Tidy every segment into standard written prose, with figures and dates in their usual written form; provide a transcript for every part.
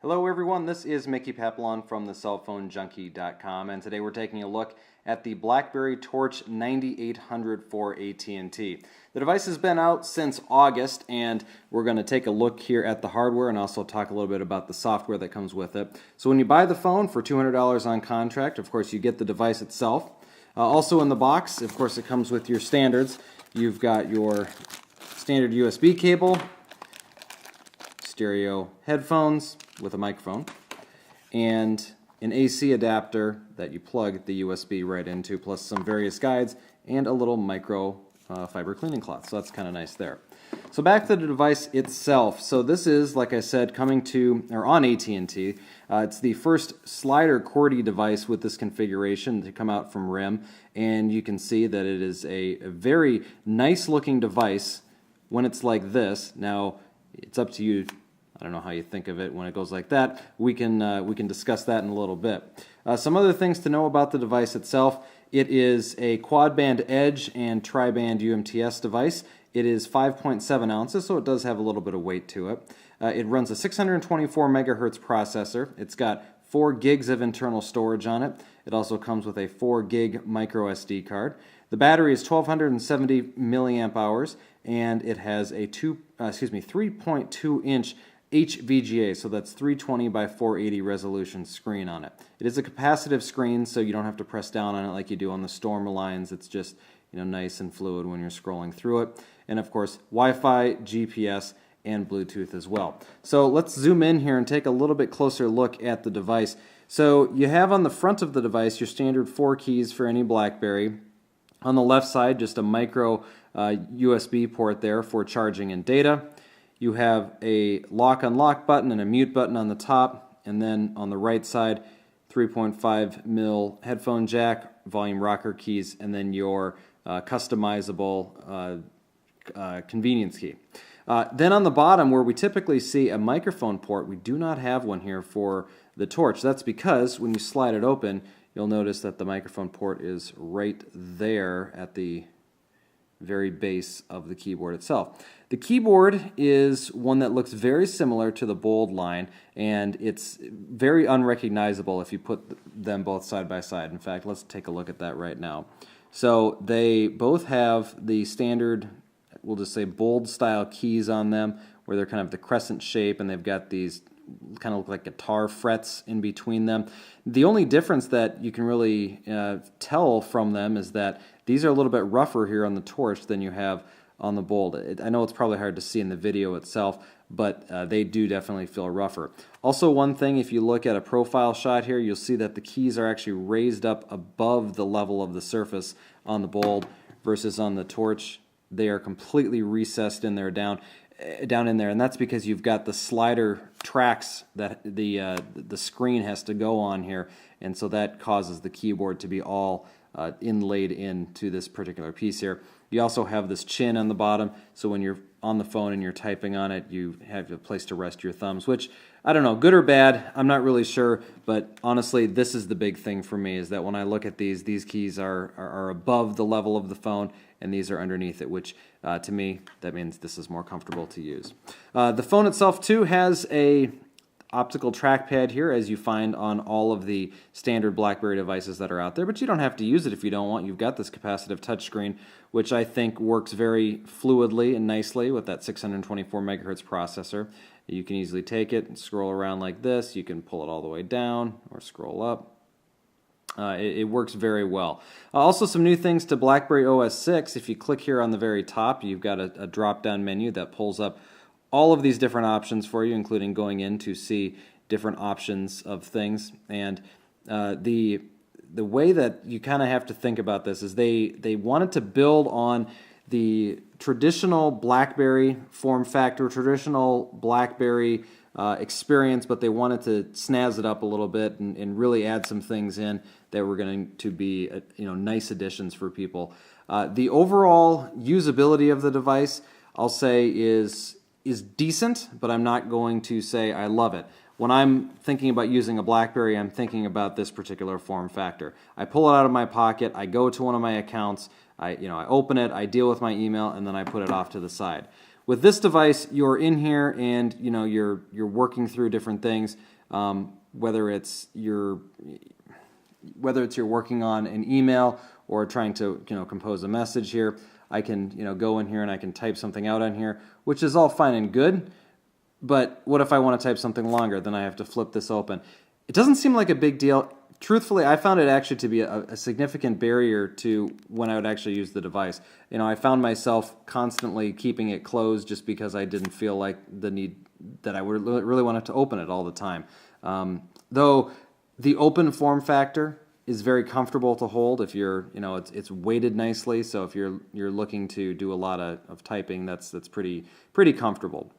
Hello everyone, this is Mickey Papillon from thecellphonejunkie.com, and today we're taking a look at the Blackberry Torch 9800 for AT&T. The device has been out since August, and we're going to take a look here at the hardware and also talk a little bit about the software that comes with it. So when you buy the phone for $200 on contract, of course you get the device itself. Also in the box, of course, it comes with your standards. You've got your standard USB cable, stereo headphones with a microphone, and an AC adapter that you plug the USB right into, plus some various guides and a little micro fiber cleaning cloth. So that's kind of nice there. So back to the device itself. So this is, like I said, coming to or on AT&T. It's the first slider QWERTY device with this configuration to come out from RIM, and you can see that it is a very nice looking device when it's like this. Now it's up to you. I don't know how you think of it when it goes like that. We can discuss that in a little bit. Some other things to know about the device itself. It is a quad-band edge and tri-band UMTS device. It is 5.7 ounces, so it does have a little bit of weight to it. It runs a 624 megahertz processor. It's got 4 gigs of internal storage on it. It also comes with a 4 gig micro SD card. The battery is 1270 milliamp hours, and it has a 3.2 inch HVGA, so that's 320 by 480 resolution screen on it. It is a capacitive screen, so you don't have to press down on it like you do on the Storm lines. It's just, nice and fluid when you're scrolling through it. And of course, Wi-Fi, GPS, and Bluetooth as well. So let's zoom in here and take a little bit closer look at the device. So you have on the front of the device your standard 4 keys for any Blackberry. On the left side, just a micro USB port there for charging and data. You have a lock-unlock button and a mute button on the top, and then on the right side, 3.5mm headphone jack, volume rocker keys, and then your customizable convenience key. Then on the bottom, where we typically see a microphone port, we do not have one here for the Torch. That's because when you slide it open, you'll notice that the microphone port is right there at the very base of the keyboard itself. The keyboard is one that looks very similar to the Bold line, and it's very unrecognizable if you put them both side by side. In fact, let's take a look at that right now. So they both have the standard, we'll just say Bold style keys on them, where they're kind of the crescent shape, and they've got these kind of look like guitar frets in between them. The only difference that you can really tell from them is that these are a little bit rougher here on the Torch than you have on the Bold. I know it's probably hard to see in the video itself, but they do definitely feel rougher. Also, one thing, if you look at a profile shot here, you'll see that the keys are actually raised up above the level of the surface on the Bold versus on the Torch. They are completely recessed in there down in there, and that's because you've got the slider tracks that the screen has to go on here, and so that causes the keyboard to be all inlaid into this particular piece here. You also have this chin on the bottom, so when you're on the phone and you're typing on it, you have a place to rest your thumbs, which, I don't know, good or bad, I'm not really sure, but honestly, this is the big thing for me, is that when I look at these keys are above the level of the phone, and these are underneath it, which to me, that means this is more comfortable to use. The phone itself, too, has a optical trackpad here, as you find on all of the standard Blackberry devices that are out there, but you don't have to use it if you don't want. You've got this capacitive touchscreen, which I think works very fluidly and nicely with that 624 megahertz processor. You can easily take it and scroll around like this. You can pull it all the way down or scroll up. It works very well. Also, some new things to Blackberry OS 6. If you click here on the very top, you've got a drop-down menu that pulls up all of these different options for you, including going in to see different options of things. And the way that you kind of have to think about this is they wanted to build on the traditional Blackberry form factor, traditional Blackberry experience, but they wanted to snazz it up a little bit and really add some things in that were going to be nice additions for people. The overall usability of the device, I'll say, is decent, but I'm not going to say I love it. When I'm thinking about using a Blackberry, I'm thinking about this particular form factor. I pull it out of my pocket, I go to one of my accounts, I open it, I deal with my email, and then I put it off to the side. With this device, you're in here and you're working through different things, whether it's you're working on an email or trying to compose a message here. I can go in here and I can type something out on here, which is all fine and good. But what if I want to type something longer? Then I have to flip this open. It doesn't seem like a big deal. Truthfully, I found it actually to be a significant barrier to when I would actually use the device. I found myself constantly keeping it closed just because I didn't feel like the need that I would really wanted to open it all the time. Though the open form factor is very comfortable to hold if you're, it's weighted nicely. So if you're looking to do a lot of typing, that's pretty comfortable.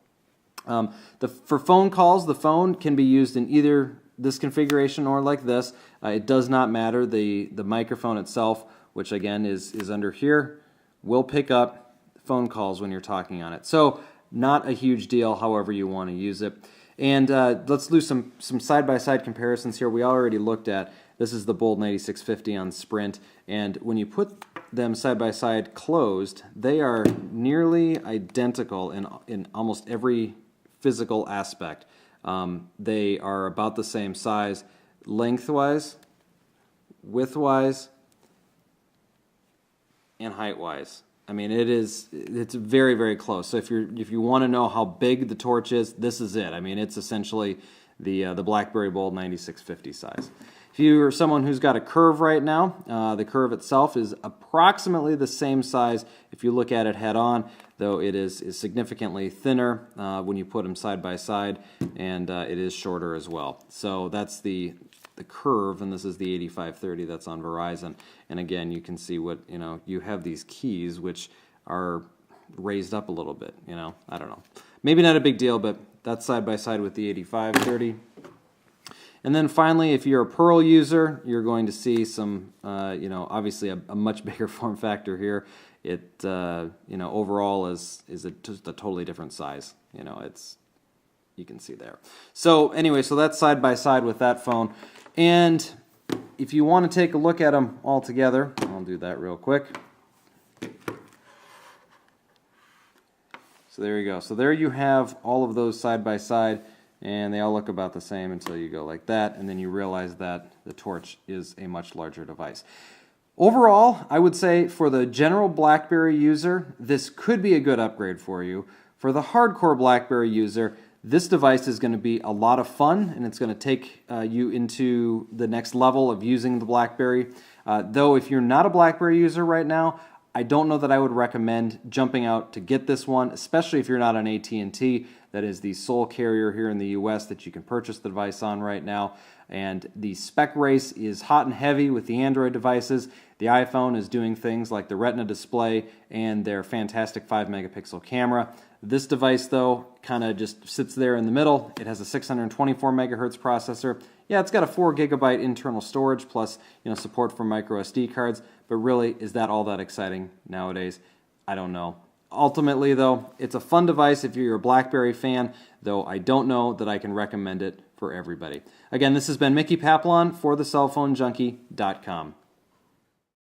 For phone calls, the phone can be used in either this configuration or like this. It does not matter. The microphone itself, which again is under here, will pick up phone calls when you're talking on it. So not a huge deal however you want to use it. And let's do some side-by-side comparisons here. We already looked at, this is the Bold 9650 on Sprint, and when you put them side-by-side closed, they are nearly identical in almost every physical aspect. They are about the same size lengthwise, widthwise, and height-wise. I mean, it's very, very close. So if you want to know how big the torch is, this is it. I mean, it's essentially the Blackberry Bold 9650 size. If you're someone who's got a Curve right now, the Curve itself is approximately the same size if you look at it head-on, though it is significantly thinner when you put them side by side, and it is shorter as well. So that's the Curve, and this is the 8530 that's on Verizon. And again, you can see what, you have these keys which are raised up a little bit, I don't know. Maybe not a big deal, but that's side by side with the 8530. And then finally, if you're a Pearl user, you're going to see some, obviously a much bigger form factor here. It, overall is just a totally different size. You can see there. So anyway, so that's side by side with that phone. And if you want to take a look at them all together, I'll do that real quick. So there you go. So there you have all of those side by side, and they all look about the same until you go like that, and then you realize that the Torch is a much larger device. Overall, I would say for the general BlackBerry user, this could be a good upgrade for you. For the hardcore BlackBerry user, this device is going to be a lot of fun, and it's going to take you into the next level of using the BlackBerry. Though if you're not a BlackBerry user right now, I don't know that I would recommend jumping out to get this one, especially if you're not on AT&T. That is the sole carrier here in the US that you can purchase the device on right now. And the spec race is hot and heavy with the Android devices. The iPhone is doing things like the Retina display and their fantastic 5-megapixel camera. This device, though, kind of just sits there in the middle. It has a 624 megahertz processor. Yeah, it's got a 4 gigabyte internal storage plus, support for micro SD cards. But really, is that all that exciting nowadays? I don't know. Ultimately, though, it's a fun device if you're a BlackBerry fan, though I don't know that I can recommend it for everybody. Again, this has been Mickey Papillon for thecellphonejunkie.com.